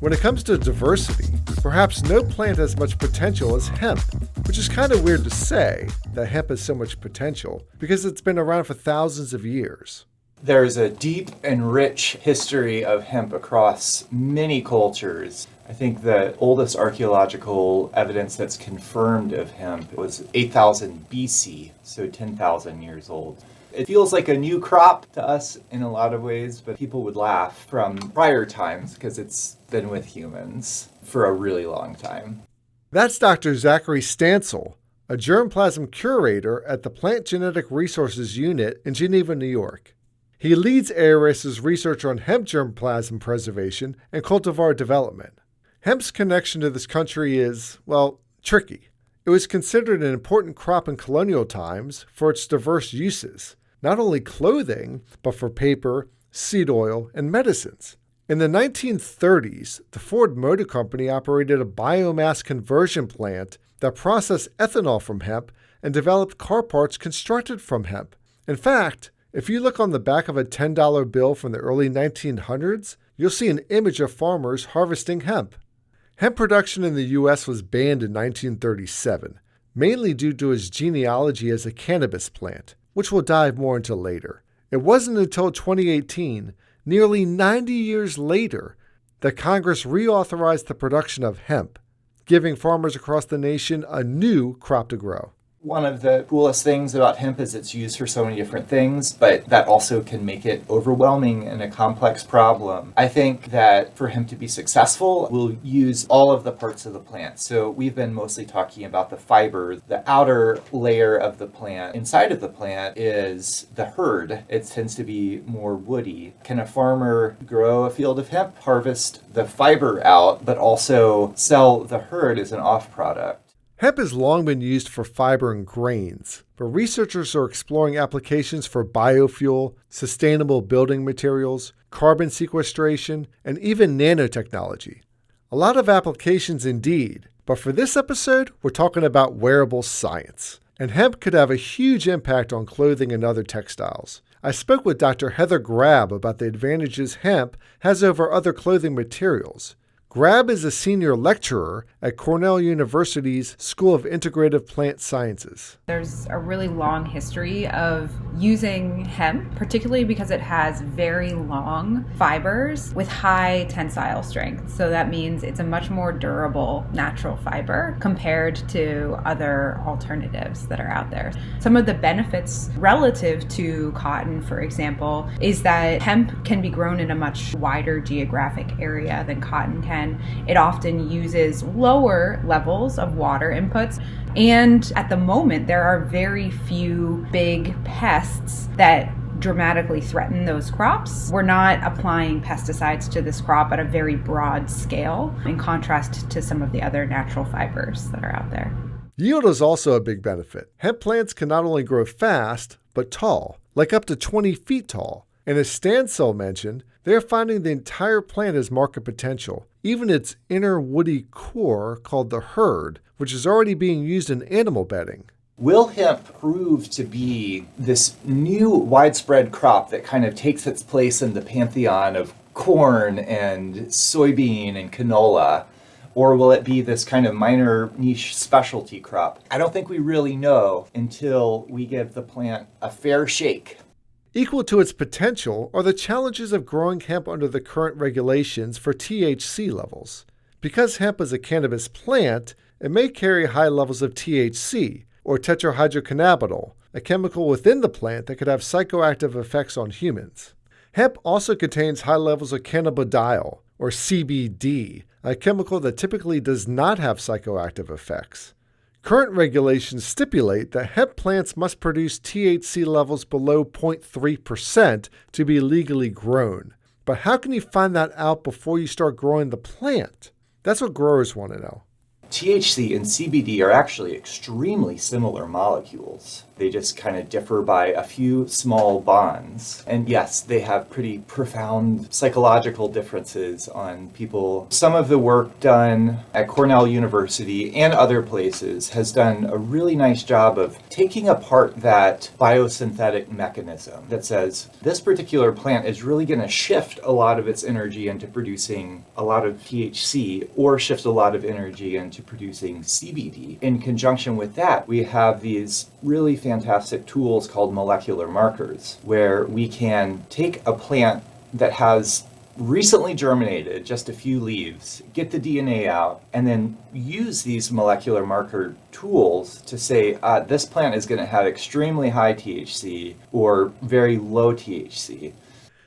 When it comes to diversity, perhaps no plant has much potential as hemp, which is kind of weird to say that hemp has so much potential because it's been around for thousands of years. There's a deep and rich history of hemp across many cultures. I think the oldest archaeological evidence that's confirmed of hemp was 8,000 BC, so 10,000 years old. It feels like a new crop to us in a lot of ways, but people would laugh from prior times because it's been with humans for a really long time. That's Dr. Zachary Stansel, a germplasm curator at the Plant Genetic Resources Unit in Geneva, New York. He leads ARS's research on hemp germplasm preservation and cultivar development. Hemp's connection to this country is, well, tricky. It was considered an important crop in colonial times for its diverse uses, not only clothing, but for paper, seed oil, and medicines. In the 1930s, the Ford Motor Company operated a biomass conversion plant that processed ethanol from hemp and developed car parts constructed from hemp. In fact, if you look on the back of a $10 bill from the early 1900s, you'll see an image of farmers harvesting hemp. Hemp production in the U.S. was banned in 1937, mainly due to its genealogy as a cannabis plant, which we'll dive more into later. It wasn't until 2018, nearly 90 years later, that Congress reauthorized the production of hemp, giving farmers across the nation a new crop to grow. One of the coolest things about hemp is it's used for so many different things, but that also can make it overwhelming and a complex problem. I think that for hemp to be successful, we'll use all of the parts of the plant. So we've been mostly talking about the fiber. The outer layer of the plant, inside of the plant, is the hurd. It tends to be more woody. Can a farmer grow a field of hemp, harvest the fiber out, but also sell the hurd as an off-product? Hemp has long been used for fiber and grains, but researchers are exploring applications for biofuel, sustainable building materials, carbon sequestration, and even nanotechnology. A lot of applications indeed, but for this episode, we're talking about wearable science. And hemp could have a huge impact on clothing and other textiles. I spoke with Dr. Heather Grab about the advantages hemp has over other clothing materials. Grab is a senior lecturer at Cornell University's School of Integrative Plant Sciences. There's a really long history of using hemp, particularly because it has very long fibers with high tensile strength. So that means it's a much more durable natural fiber compared to other alternatives that are out there. Some of the benefits relative to cotton, for example, is that hemp can be grown in a much wider geographic area than cotton can. It often uses lower levels of water inputs. And at the moment, there are very few big pests that dramatically threaten those crops. We're not applying pesticides to this crop at a very broad scale, in contrast to some of the other natural fibers that are out there. Yield is also a big benefit. Hemp plants can not only grow fast, but tall, like up to 20 feet tall. And as Stansel mentioned, they're finding the entire plant has market potential, even its inner woody core called the hurd, which is already being used in animal bedding. Will hemp prove to be this new widespread crop that kind of takes its place in the pantheon of corn and soybean and canola? Or will it be this kind of minor niche specialty crop? I don't think we really know until we give the plant a fair shake. Equal to its potential are the challenges of growing hemp under the current regulations for THC levels. Because hemp is a cannabis plant, it may carry high levels of THC, or tetrahydrocannabinol, a chemical within the plant that could have psychoactive effects on humans. Hemp also contains high levels of cannabidiol, or CBD, a chemical that typically does not have psychoactive effects. Current regulations stipulate that hemp plants must produce THC levels below 0.3% to be legally grown. But how can you find that out before you start growing the plant? That's what growers want to know. THC and CBD are actually extremely similar molecules. They just kind of differ by a few small bonds. And yes, they have pretty profound psychological differences on people. Some of the work done at Cornell University and other places has done a really nice job of taking apart that biosynthetic mechanism that says this particular plant is really going to shift a lot of its energy into producing a lot of THC or shift a lot of energy into producing CBD. In conjunction with that, we have these really fantastic tools called molecular markers, where we can take a plant that has recently germinated, just a few leaves, get the DNA out, and then use these molecular marker tools to say, this plant is going to have extremely high THC or very low THC.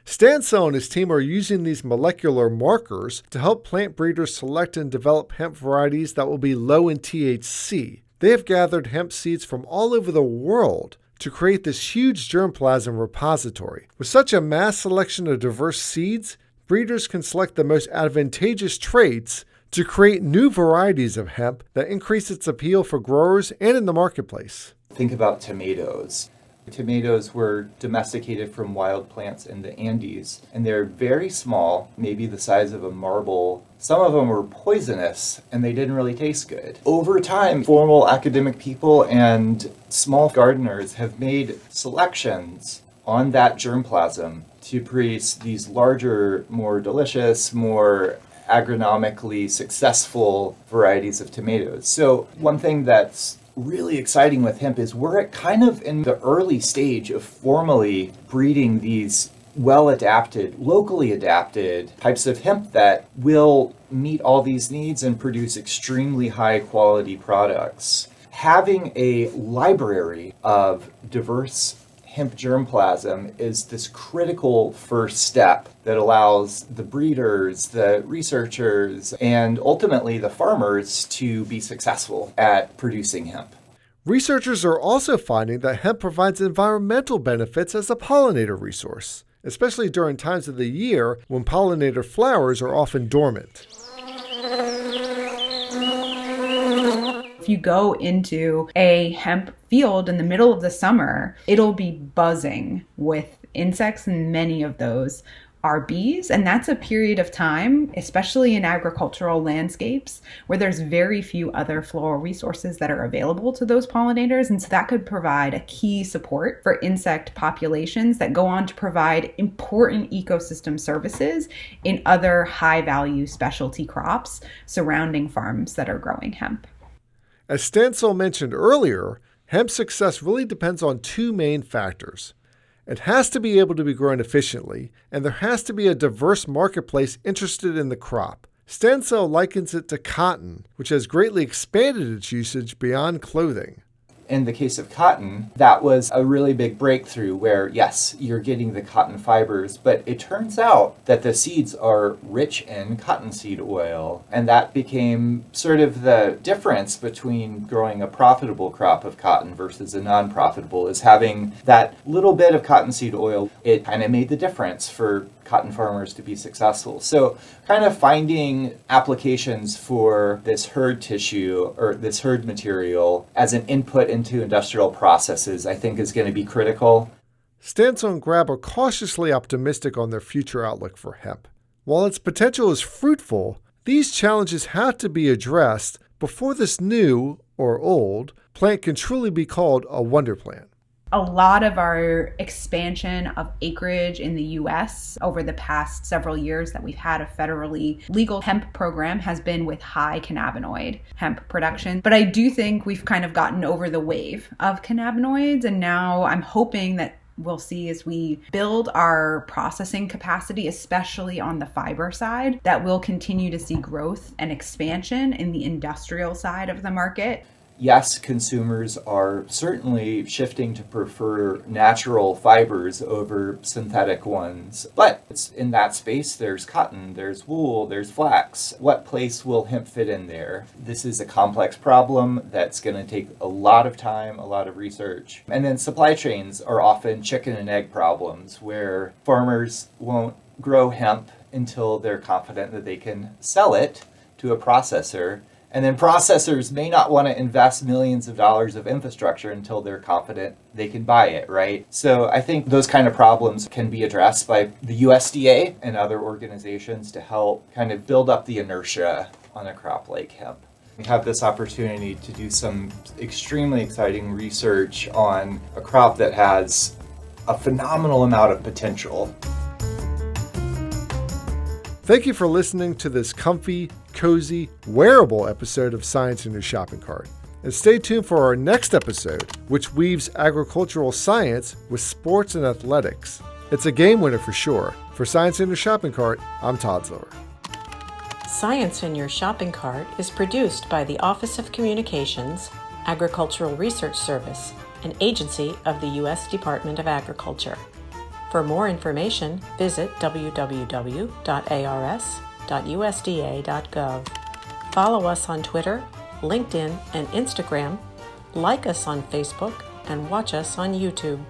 Stansell and his team are using these molecular markers to help plant breeders select and develop hemp varieties that will be low in THC. They have gathered hemp seeds from all over the world to create this huge germplasm repository. With such a mass selection of diverse seeds, breeders can select the most advantageous traits to create new varieties of hemp that increase its appeal for growers and in the marketplace. Think about tomatoes. Tomatoes were domesticated from wild plants in the Andes, and they're very small, maybe the size of a marble. Some of them were poisonous, and they didn't really taste good. Over time, formal academic people and small gardeners have made selections on that germplasm to produce these larger, more delicious, more agronomically successful varieties of tomatoes. So one thing that's really exciting with hemp is we're at kind of in the early stage of formally breeding these well-adapted, locally adapted types of hemp that will meet all these needs and produce extremely high quality products. Having a library of diverse hemp germplasm is this critical first step that allows the breeders, the researchers, and ultimately the farmers to be successful at producing hemp. Researchers are also finding that hemp provides environmental benefits as a pollinator resource, especially during times of the year when pollinator flowers are often dormant. If you go into a hemp field in the middle of the summer, it'll be buzzing with insects, and many of those are bees. And that's a period of time, especially in agricultural landscapes, where there's very few other floral resources that are available to those pollinators. And so that could provide a key support for insect populations that go on to provide important ecosystem services in other high-value specialty crops surrounding farms that are growing hemp. As Stansell mentioned earlier, hemp's success really depends on two main factors. It has to be able to be grown efficiently, and there has to be a diverse marketplace interested in the crop. Stansell likens it to cotton, which has greatly expanded its usage beyond clothing. In the case of cotton, that was a really big breakthrough where, yes, you're getting the cotton fibers, but it turns out that the seeds are rich in cottonseed oil. And that became sort of the difference between growing a profitable crop of cotton versus a non-profitable, is having that little bit of cottonseed oil. It kind of made the difference for cotton farmers to be successful. So kind of finding applications for this herd tissue or this herd material as an input into industrial processes, I think is going to be critical. Stansell and Grab are cautiously optimistic on their future outlook for hemp. While its potential is fruitful, these challenges have to be addressed before this new, or old, plant can truly be called a wonder plant. A lot of our expansion of acreage in the US over the past several years that we've had a federally legal hemp program has been with high cannabinoid hemp production. But I do think we've kind of gotten over the wave of cannabinoids, and now I'm hoping that we'll see as we build our processing capacity, especially on the fiber side, that we'll continue to see growth and expansion in the industrial side of the market. Yes, consumers are certainly shifting to prefer natural fibers over synthetic ones, but it's in that space there's cotton, there's wool, there's flax. What place will hemp fit in there? This is a complex problem that's going to take a lot of time, a lot of research. And then supply chains are often chicken and egg problems where farmers won't grow hemp until they're confident that they can sell it to a processor. And then processors may not want to invest millions of dollars of infrastructure until they're confident they can buy it, right? So I think those kind of problems can be addressed by the USDA and other organizations to help kind of build up the inertia on a crop like hemp. We have this opportunity to do some extremely exciting research on a crop that has a phenomenal amount of potential. Thank you for listening to this comfy, cozy, wearable episode of Science in Your Shopping Cart. And stay tuned for our next episode, which weaves agricultural science with sports and athletics. It's a game winner for sure. For Science in Your Shopping Cart, I'm Todd Ziller. Science in Your Shopping Cart is produced by the Office of Communications, Agricultural Research Service, an agency of the U.S. Department of Agriculture. For more information, visit www.ars.usda.gov. Follow us on Twitter, LinkedIn, and Instagram, like us on Facebook, and watch us on YouTube.